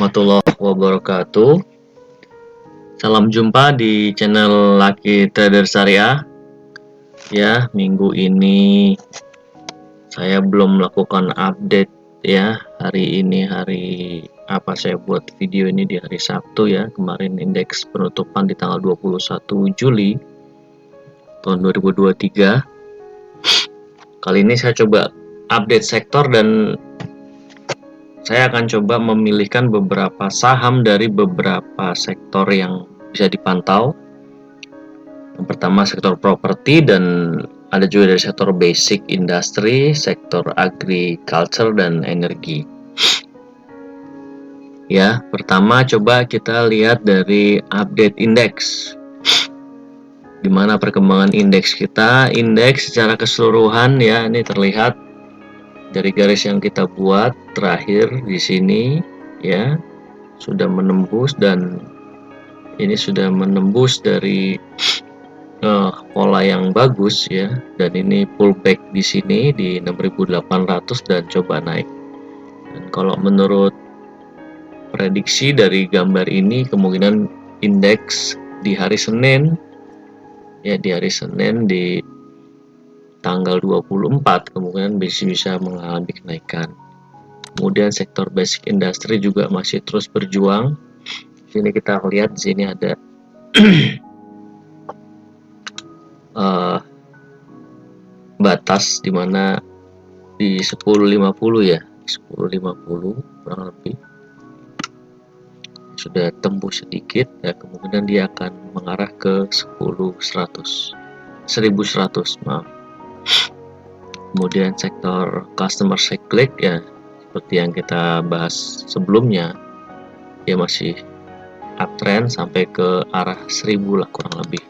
warahmatullahi wabarakatuh. Salam jumpa di channel Lucky Trader Syariah. Ya, minggu ini saya belum melakukan update ya. Hari ini saya buat video ini di hari Sabtu ya. Kemarin indeks penutupan di tanggal 21 Juli tahun 2023. Kali ini saya coba update sektor dan saya akan coba memilihkan beberapa saham dari beberapa sektor yang bisa dipantau. Yang pertama sektor properti dan ada juga dari sektor basic industry, sektor agriculture dan energi. Ya, pertama coba kita lihat dari update indeks. Di mana perkembangan indeks kita? Indeks secara keseluruhan ya, ini terlihat dari garis yang kita buat terakhir di sini ya, sudah menembus dan ini sudah menembus dari pola yang bagus ya, dan ini pullback di sini di 6.800 dan coba naik. Dan kalau menurut prediksi dari gambar ini kemungkinan indeks di hari Senin ya, di hari Senin di tanggal 24 kemungkinan bisa mengalami kenaikan. Kemudian sektor basic industry juga masih terus berjuang. Sini kita lihat di sini ada batas di mana di 10.50 ya, 10.50 kurang lebih sudah tembus sedikit ya, kemungkinan dia akan mengarah ke 1100 maaf. Kemudian sektor customer cyclic ya, seperti yang kita bahas sebelumnya, dia masih uptrend sampai ke arah 1000 lah kurang lebih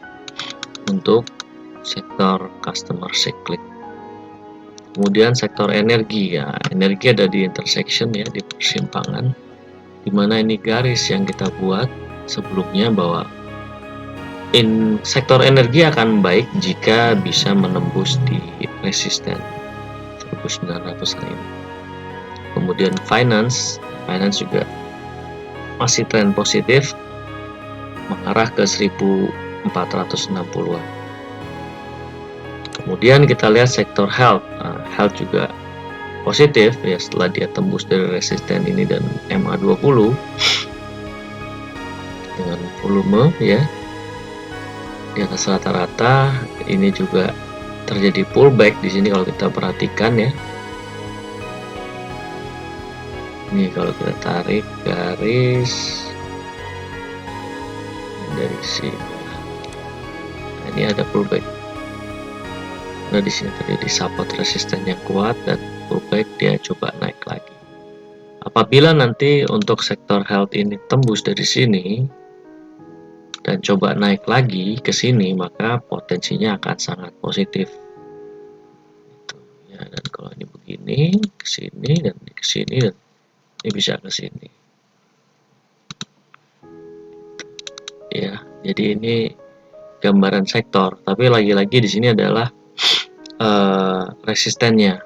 untuk sektor customer cyclic. Kemudian sektor energi ya, energi ada di intersection ya, di persimpangan, dimana ini garis yang kita buat sebelumnya bahwa sektor energi akan baik jika bisa menembus di resisten 1900 ini. Kemudian finance juga masih tren positif mengarah ke 1460-an. Kemudian kita lihat sektor health. Health juga positif ya setelah dia tembus dari resisten ini dan MA20 dengan volume ya di atas rata-rata. Ini juga terjadi pullback di sini kalau kita perhatikan ya. Ini kalau kita tarik garis dari sini, nah, ini ada pullback. Nah, di sini terjadi support resisten yang kuat dan pullback, dia coba naik lagi. Apabila nanti untuk sektor health ini tembus dari sini dan coba naik lagi ke sini, maka potensinya akan sangat positif. Ya, dan kalau ini begini ke sini dan ke sini dan ini bisa ke sini. Ya, jadi ini gambaran sektor, tapi lagi-lagi di sini adalah resistennya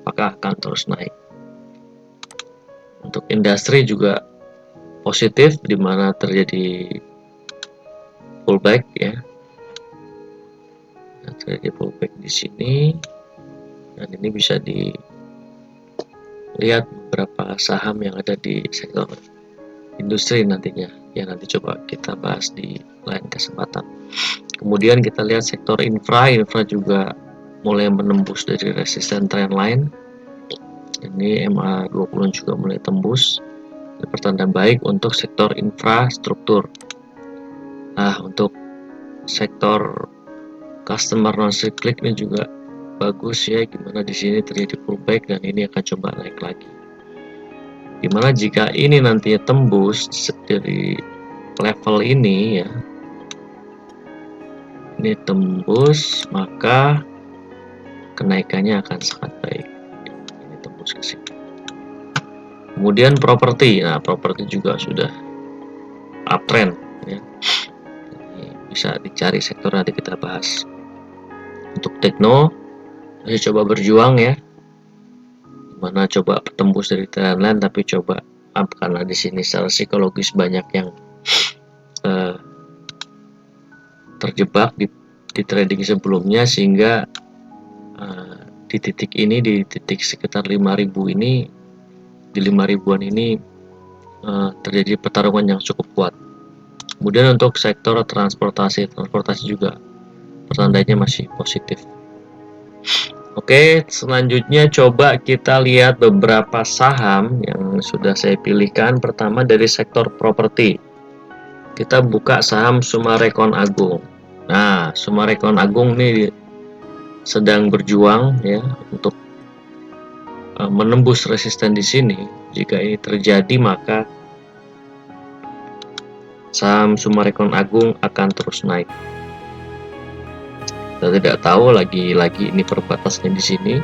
apakah akan terus naik. Untuk industri juga positif di mana terjadi pullback ya. Nah, terjadi pullback di sini dan ini bisa dilihat beberapa saham yang ada di sektor industri nantinya ya, nanti coba kita bahas di lain kesempatan. Kemudian kita lihat sektor infra juga mulai menembus dari resisten trendline. Ini MA20 juga mulai tembus. Ini pertanda baik untuk sektor infrastruktur. Nah, untuk sektor customer non cyclic ini juga bagus ya, gimana di sini terjadi pullback dan ini akan coba naik lagi. Dimana jika ini nantinya tembus dari level ini ya, ini tembus, maka kenaikannya akan sangat baik. Ini tembus ke sini. Kemudian properti, nah properti juga sudah uptrend ya. Ini bisa dicari sektor, nanti kita bahas. Untuk tekno masih coba berjuang ya, mana coba tembus dari trendline tapi coba up karena di sini secara psikologis banyak yang terjebak di trading sebelumnya, sehingga di titik ini, di titik sekitar 5.000 ini, di 5.000-an ini terjadi pertarungan yang cukup kuat. Kemudian untuk sektor transportasi juga pertandanya masih positif. Oke, selanjutnya coba kita lihat beberapa saham yang sudah saya pilihkan. Pertama dari sektor properti, kita buka saham Summarecon Agung. Nah, Summarecon Agung ini sedang berjuang ya untuk menembus resisten di sini. Jika ini terjadi, maka saham Summarecon Agung akan terus naik. Kita tidak tahu lagi-lagi ini perbatasannya di sini.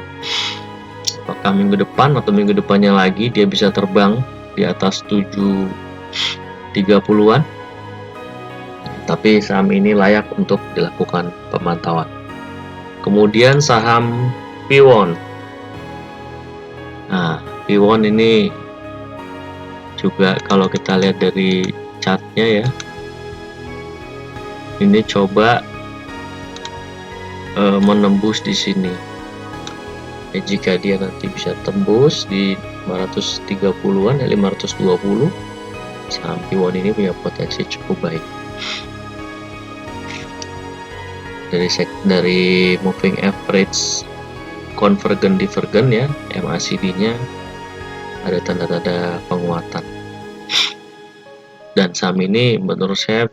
Apakah minggu depan atau minggu depannya lagi dia bisa terbang di atas 730-an. Tapi saham ini layak untuk dilakukan pemantauan. Kemudian saham Piwon. Nah, Piwon ini juga kalau kita lihat dari chartnya ya, ini coba menembus di sini. Jika dia nanti bisa tembus di 530-an ya, 520, saham Piwon ini punya potensi cukup baik. Dari moving average convergent divergent ya, MACD-nya ada tanda-tanda penguatan. Dan saham ini menurut saya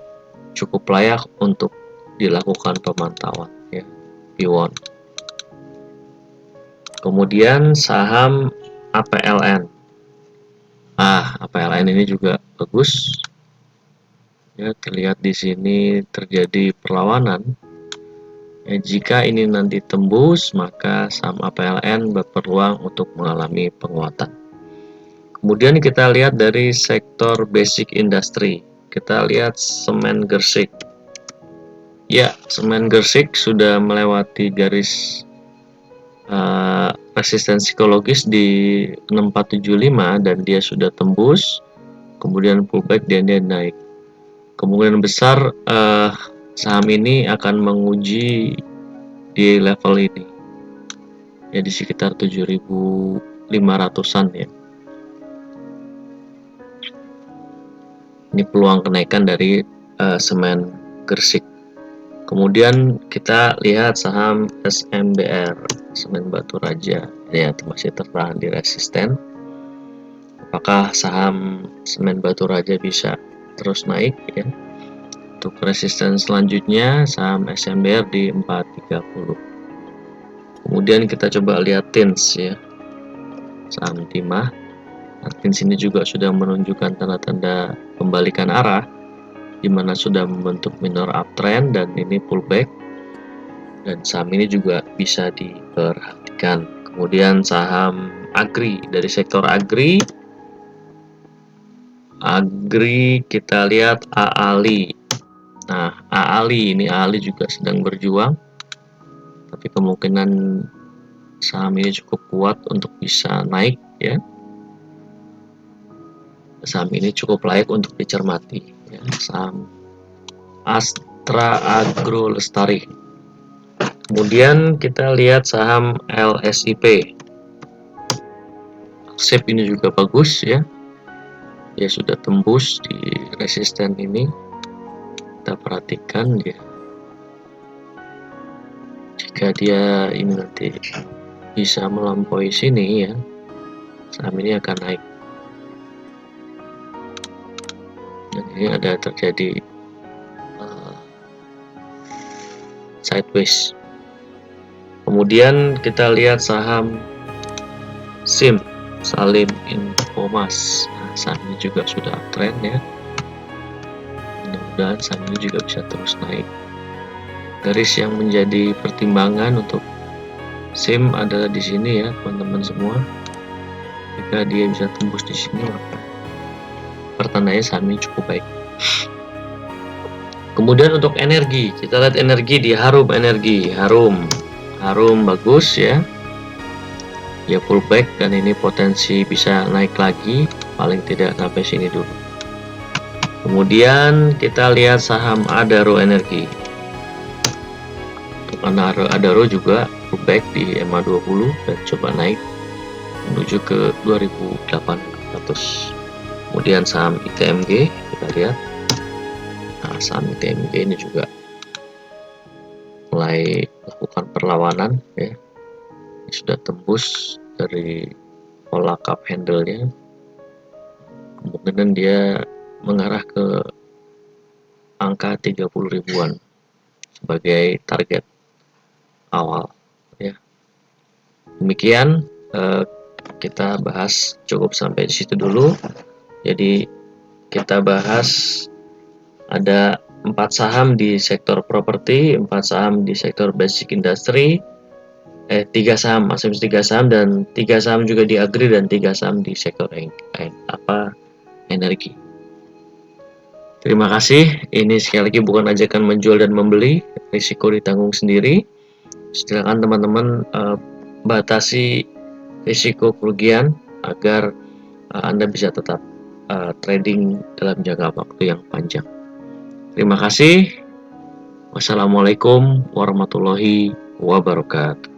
cukup layak untuk dilakukan pemantauan ya, Piwon. Kemudian saham APLN. APLN ini juga bagus. Ya, terlihat di sini terjadi perlawanan. Jika ini nanti tembus, maka saham APLN berpeluang untuk mengalami penguatan. Kemudian kita lihat dari sektor basic industry. Kita lihat semen Gersik. Ya, semen Gersik sudah melewati garis resistensi psikologis di 6475 dan dia sudah tembus. Kemudian pullback dan dia naik. Kemungkinan besar saham ini akan menguji di level ini ya, di sekitar 7.500-an ya. Ini peluang kenaikan dari semen Gersik. Kemudian kita lihat saham SMBR, Semen Batu Raja, ya masih tertahan di resisten. Apakah saham Semen Batu Raja bisa terus naik ya? Untuk resisten selanjutnya saham SMBR di 430. Kemudian kita coba lihat TINS ya, saham timah. TINS ini juga sudah menunjukkan tanda-tanda pembalikan arah, di mana sudah membentuk minor uptrend dan ini pullback, dan saham ini juga bisa diperhatikan. Kemudian saham agri, dari sektor agri kita lihat AALI. Nah, AALI juga sedang berjuang, tapi kemungkinan saham ini cukup kuat untuk bisa naik ya. Saham ini cukup layak untuk dicermati ya. Saham Astra Agro Lestari. Kemudian kita lihat saham LSIP. SIP ini juga bagus ya. Dia sudah tembus di resisten ini. Kita perhatikan dia. Jika dia ini nanti bisa melampaui sini ya, saham ini akan naik. Dan ini ada terjadi sideways. Kemudian kita lihat saham SIM, Salim Infomas. Nah, saham ini juga sudah uptrend ya. Mudah-mudahan saham ini juga bisa terus naik. Garis yang menjadi pertimbangan untuk SIM adalah di sini ya, teman-teman semua. Jika dia bisa tembus di sini, maka pertandanya saham ini cukup baik. Kemudian untuk energi, kita lihat energi di Harum Energi. Harum bagus ya. ya pullback, dan ini potensi bisa naik lagi, paling tidak sampai sini dulu. Kemudian kita lihat saham Adaro Energi. Karena Adaro juga pullback di MA20 dan coba naik menuju ke 2800. Kemudian saham ITMG kita lihat. Nah, saham ITMG ini juga mulai lakukan perlawanan ya. Ini sudah tembus dari pola cup handle-nya. Kemungkinan dia mengarah ke angka 30 ribuan sebagai target awal ya. Demikian kita bahas cukup sampai di situ dulu. Jadi kita bahas ada 4 saham di sektor properti, 4 saham di sektor basic industry, 3 saham, asumsi 3 saham, dan 3 saham juga di agri, dan 3 saham di sektor energi. Terima kasih. Ini sekali lagi bukan ajakan menjual dan membeli, risiko ditanggung sendiri. Silakan teman-teman batasi risiko kerugian agar Anda bisa tetap trading dalam jangka waktu yang panjang. Terima kasih. Wassalamualaikum warahmatullahi wabarakatuh.